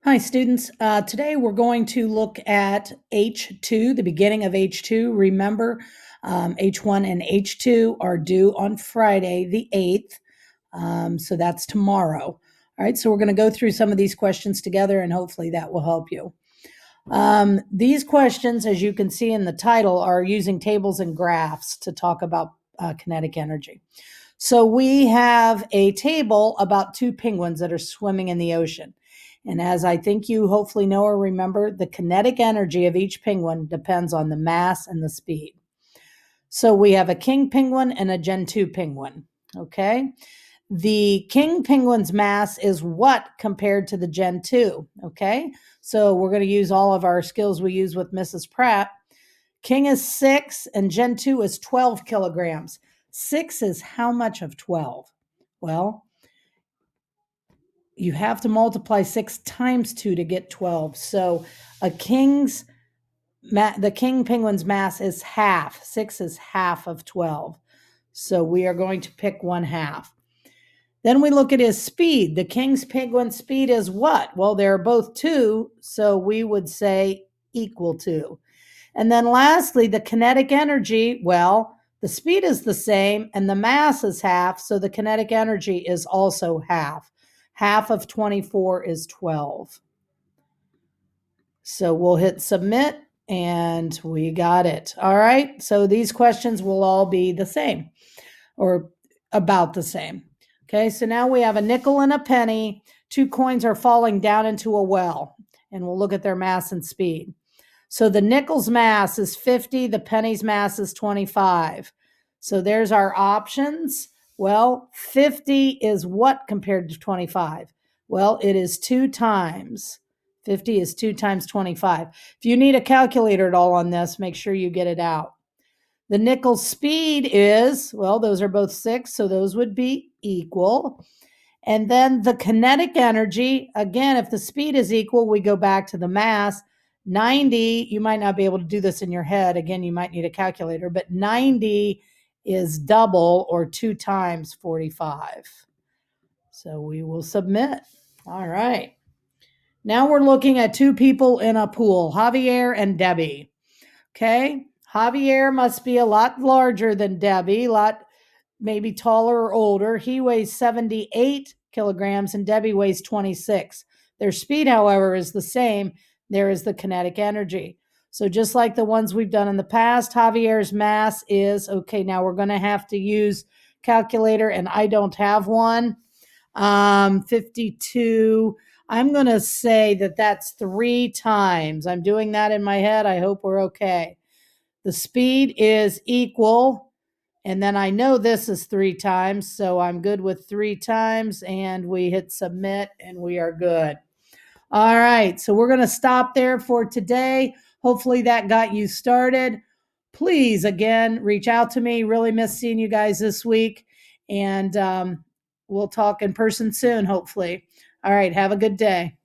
Hi, students. Today we're going to look at H2, the beginning of H2. Remember, H1 and H2 are due on Friday, the 8th. So that's tomorrow. All right, so we're going to go through some of these questions together, and hopefully that will help you. These questions, as you can see in the title, are using tables and graphs to talk about kinetic energy. So we have a table about two penguins that are swimming in the ocean. And as I think you hopefully know or remember, the kinetic energy of each penguin depends on the mass and the speed. So we have a king penguin and a Gen 2 penguin. Okay. The king penguin's mass is what compared to the Gen 2? Okay. So we're going to use all of our skills we use with Mrs. Pratt. King is 6 and Gen 2 is 12 kilograms. 6 is how much of 12? Well, you have to multiply 6 times 2 to get 12. So the king penguin's mass is half. 6 is half of 12. So we are going to pick 1/2. Then we look at his speed. The king's penguin speed is what? Well, they're both 2, so we would say equal to. And then lastly, the kinetic energy, well, the speed is the same and the mass is half, so the kinetic energy is also half. Half of 24 is 12. So we'll hit submit and we got it. All right, so these questions will all be the same or about the same. Okay, so now we have a nickel and a penny. Two coins are falling down into a well, and we'll look at their mass and speed. So the nickel's mass is 50, the penny's mass is 25. So there's our options. Well, 50 is what compared to 25? Well, it is 2 times. 50 is 2 times 25. If you need a calculator at all on this, make sure you get it out. The nickel's speed is, well, those are both 6, so those would be equal. And then the kinetic energy, again, if the speed is equal, we go back to the mass. 90, you might not be able to do this in your head. Again, you might need a calculator, but 90 is double or 2 times 45. So we will submit. All right. Now we're looking at two people in a pool, Javier and Debbie. Okay. Javier must be a lot larger than Debbie, a lot maybe taller or older. He weighs 78 kilograms and Debbie weighs 26. Their speed, however, is the same. There is the kinetic energy. So just like the ones we've done in the past, Javier's mass is, okay, now we're going to have to use calculator and I don't have one. 52. I'm going to say that that's 3 times. I'm doing that in my head. I hope we're okay. The speed is equal. And then I know this is 3 times, so I'm good with 3 times. And we hit submit and we are good. All right, so we're going to stop there for today. Hopefully that got you started. Please, again, reach out to me. Really miss seeing you guys this week. And we'll talk in person soon, hopefully. All right, have a good day.